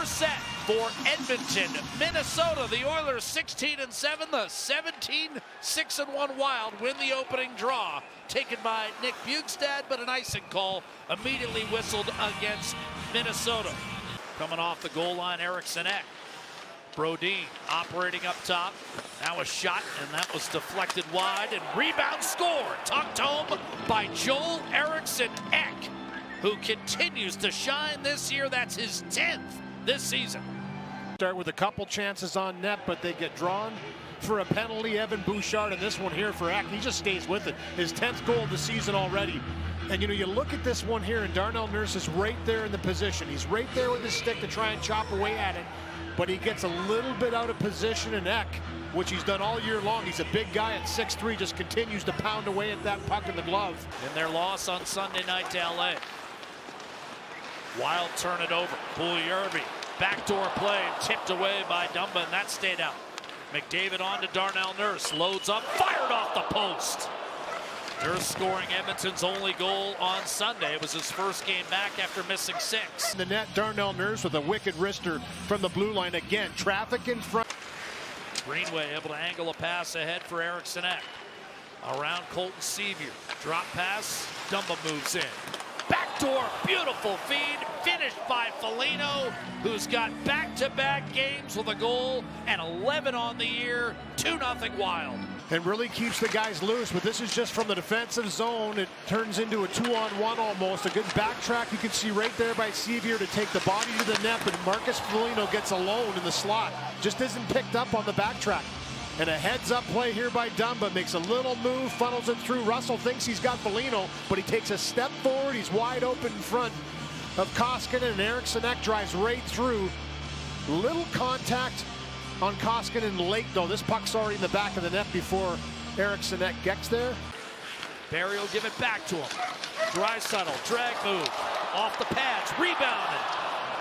Set for Edmonton, Minnesota. The Oilers 16-7, the 17-6-1 Wild win the opening draw, taken by Nick Bjugstad, but an icing call immediately whistled against Minnesota. Coming off the goal line, Eriksson Ek. Brodin operating up top. Now a shot, and that was deflected wide, and rebound score. Tucked home by Joel Eriksson Ek, who continues to shine this year. That's his 10th this season. Start with a couple chances on net, but they get drawn for a penalty. Evan Bouchard, and this one here for Ek. He just stays with it. His 10th goal of the season already. And you look at this one here, and Darnell Nurse is right there in the position. He's right there with his stick to try and chop away at it, but he gets a little bit out of position, and Ek, which he's done all year long, he's a big guy at 6'3", just continues to pound away at that puck in the glove. In their loss on Sunday night to LA. Wild turn it over. Puljujarvi, backdoor play, tipped away by Dumba, and that stayed out. McDavid on to Darnell Nurse, loads up, fired off the post. Nurse scoring Edmonton's only goal on Sunday. It was his first game back after missing 6. In the net, Darnell Nurse with a wicked wrister from the blue line again. Traffic in front. Greenway able to angle a pass ahead for Eriksson Ek. Around Colton Sevier. Drop pass, Dumba moves in. Backdoor, beautiful feed, finished by Foligno, who's got back-to-back games with a goal and 11 on the year, 2-0 Wild. And really keeps the guys loose, but this is just from the defensive zone. It turns into a 2-on-1 almost. A good backtrack you can see right there by Sevier to take the body to the net, but Marcus Foligno gets alone in the slot. Just isn't picked up on the backtrack. And a heads-up play here by Dumba, makes a little move, funnels it through. Russell thinks he's got Foligno, but he takes a step forward. He's wide open in front of Koskinen, and Eriksson Ek drives right through. Little contact on Koskinen late, though. This puck's already in the back of the net before Eriksson Ek gets there. Barry will give it back to him. Draisaitl, drag move, off the pads, rebounded.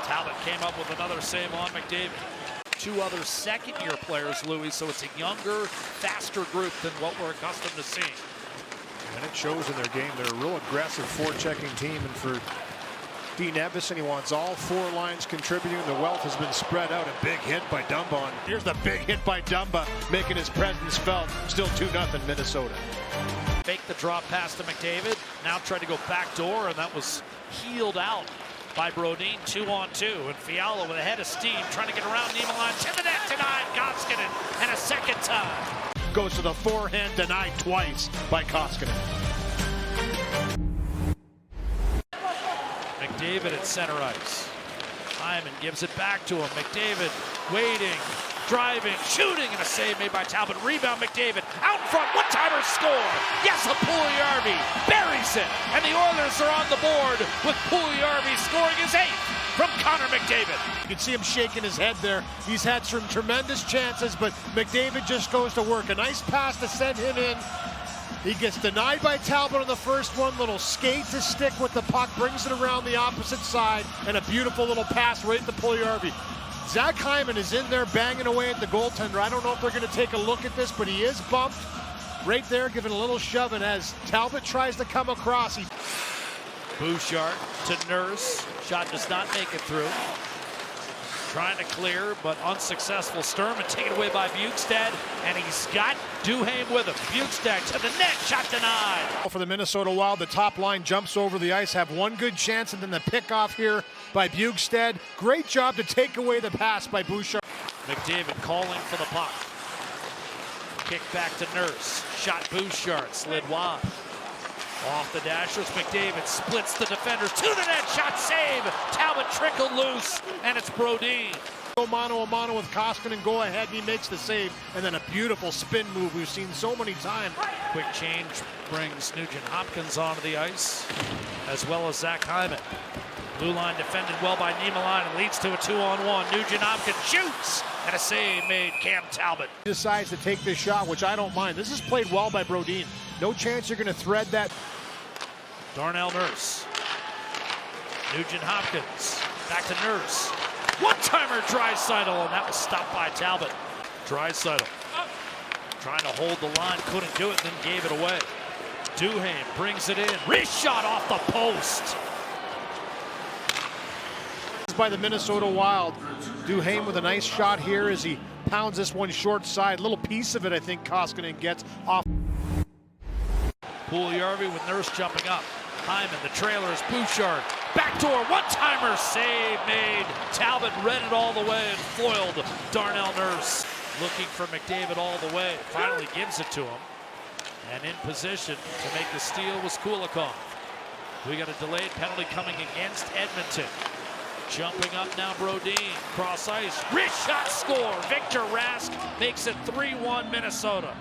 Talbot came up with another save on McDavid. 2 other second-year players, Louis, so it's a younger, faster group than what we're accustomed to seeing. And it shows in their game. They're a real aggressive forechecking team, and for Dean Evison, he wants all 4 lines contributing. The wealth has been spread out. A big hit by Dumba. Here's the big hit by Dumba, making his presence felt. Still 2-0 Minnesota. Fake the drop pass to McDavid. Now tried to go backdoor, and that was healed out by Brodin, 2-on-2, and Fiala with a head of steam, trying to get around Niemelainen to the net, denied Koskinen, and a second time. Goes to the forehand, denied twice by Koskinen. McDavid at center ice. Hyman gives it back to him. McDavid waiting, driving, shooting, and a save made by Talbot. Rebound McDavid, out in front, one-timer score. Yes, a Puljujarvi buries it, and the Oilers are on the board with Puljujarvi scoring his 8th from Connor McDavid. You can see him shaking his head there. He's had some tremendous chances, but McDavid just goes to work. A nice pass to send him in. He gets denied by Talbot on the first one. Little skate to stick with the puck, brings it around the opposite side, and a beautiful little pass right to Puljujarvi. Zach Hyman is in there banging away at the goaltender. I don't know if they're going to take a look at this, but he is bumped right there, giving a little shove, and as Talbot tries to come across, he... Bouchard to Nurse. Shot does not make it through. Trying to clear, but unsuccessful. Sturman taken away by Bjugstad, and he's got Duhaime with him. Bjugstad to the net, shot denied. For the Minnesota Wild, the top line jumps over the ice, have one good chance, and then the pickoff here by Bjugstad. Great job to take away the pass by Bouchard. McDavid calling for the puck. Kick back to Nurse. Shot Bouchard, slid wide. Off the dashers, McDavid splits the defenders to the net, shot save. Talbot trickled loose, and it's Brodin. Mano a mano with Koskinen, go ahead, and he makes the save. And then a beautiful spin move we've seen so many times. Quick change brings Nugent Hopkins onto the ice, as well as Zach Hyman. Blue line defended well by Niemelainen, leads to a 2-on-1. Nugent Hopkins shoots, and a save made Cam Talbot. He decides to take this shot, which I don't mind. This is played well by Brodin. No chance you're going to thread that. Darnell Nurse. Nugent Hopkins. Back to Nurse. One-timer Draisaitl, and that was stopped by Talbot. Draisaitl trying to hold the line, couldn't do it, then gave it away. Duhaime brings it in. Wrist shot off the post. by the Minnesota Wild. Duhaime with a nice shot here as he pounds this one short side. Little piece of it, I think, Koskinen gets off. Puljujarvi with Nurse jumping up. Hyman, the trailer is Bouchard. Backdoor, one-timer, save made. Talbot read it all the way and foiled Darnell Nurse. Looking for McDavid all the way. Finally gives it to him. And in position to make the steal was Kulikov. We got a delayed penalty coming against Edmonton. Jumping up now, Brodin, cross ice, wrist shot, score. Victor Rask makes it 3-1 Minnesota.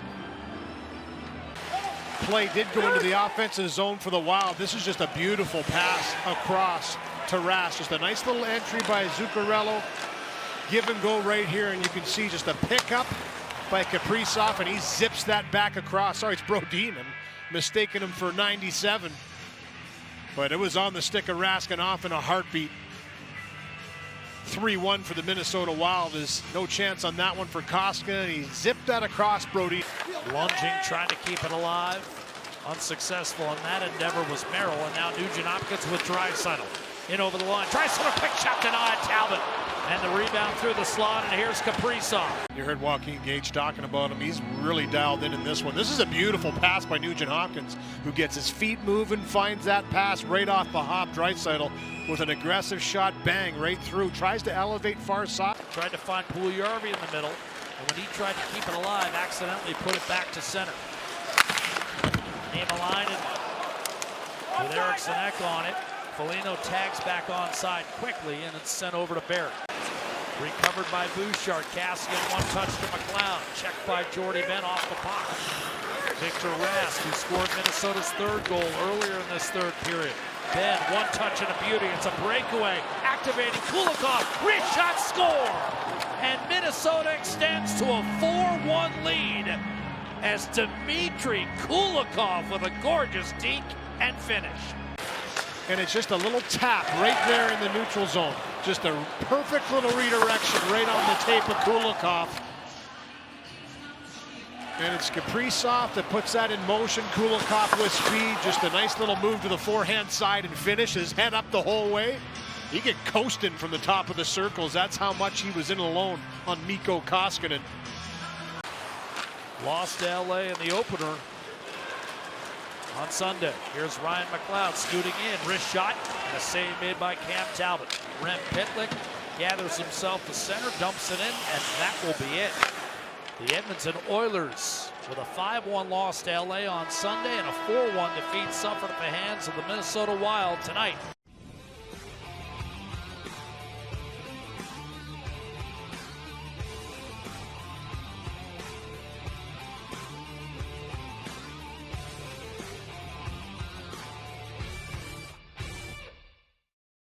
Play did go into the offensive zone for the Wild. This is just a beautiful pass across to Rask. Just a nice little entry by Zuccarello. Give and go right here, and you can see just a pickup by Kaprizov, and he zips that back across. Sorry, it's Brodin. I'm mistaking him for 97. But it was on the stick of Rask and off in a heartbeat. 3-1 for the Minnesota Wild. Is no chance on that one for Koskinen. He zipped that across Brodin. Lunging, trying to keep it alive. Unsuccessful on that endeavor was Merrill, and now Nugent-Hopkins with Draisaitl. In over the line. Draisaitl, quick shot denied. Talbot. And the rebound through the slot, and here's Kaprizov. You heard Joaquin Gage talking about him. He's really dialed in this one. This is a beautiful pass by Nugent-Hopkins, who gets his feet moving, finds that pass right off the hop. Draisaitl with an aggressive shot, bang, right through. Tries to elevate far side. Tried to find Puljujarvi in the middle, and when he tried to keep it alive, accidentally put it back to center. Niemelainen with Eriksson Ek on it. Foligno tags back onside quickly, and it's sent over to Barrett. Recovered by Bouchard. Cassian, one touch to McLeod. Checked by Jordy Ben off the puck. Victor Rask, who scored Minnesota's third goal earlier in this third period. Ben, one touch and a beauty. It's a breakaway. Activating Kulikov. Wrist shot, score! And Minnesota extends to a 4-1 lead as Dmitry Kulikov with a gorgeous deke and finish. And it's just a little tap right there in the neutral zone. Just a perfect little redirection right on the tape of Kulikov. And it's Kaprizov that puts that in motion. Kulikov with speed. Just a nice little move to the forehand side and finish. His head up the whole way. He get coasting from the top of the circles. That's how much he was in alone on Mikko Koskinen. Lost to LA in the opener on Sunday. Here's Ryan McLeod scooting in, wrist shot, and a save made by Cam Talbot. Rem Pitlick gathers himself to center, dumps it in, and that will be it. The Edmonton Oilers with a 5-1 loss to LA on Sunday and a 4-1 defeat suffered at the hands of the Minnesota Wild tonight.